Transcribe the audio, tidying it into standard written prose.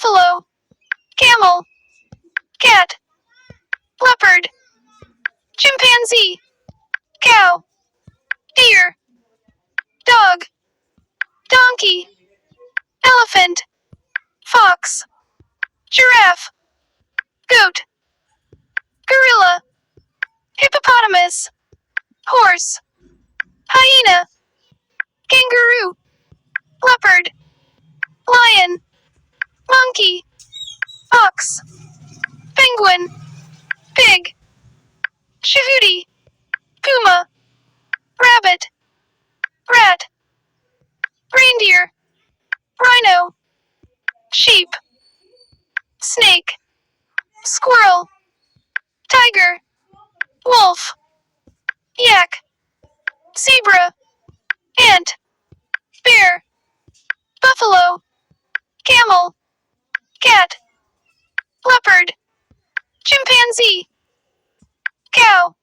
buffalo, camel, cat, leopard, chimpanzee, cow, deer, dog, donkey, elephant, fox, giraffe, goat, gorilla, hippopotamus, horse, hyena, kangaroo, leopard, lion, monkey, ox, penguin, pig, coyote, puma, rabbit, rat, reindeer, rhino, sheep, snake, squirrel, tiger, wolf, yak, zebra, ant, bear, buffalo, camel, cat, leopard, chimpanzee, cow,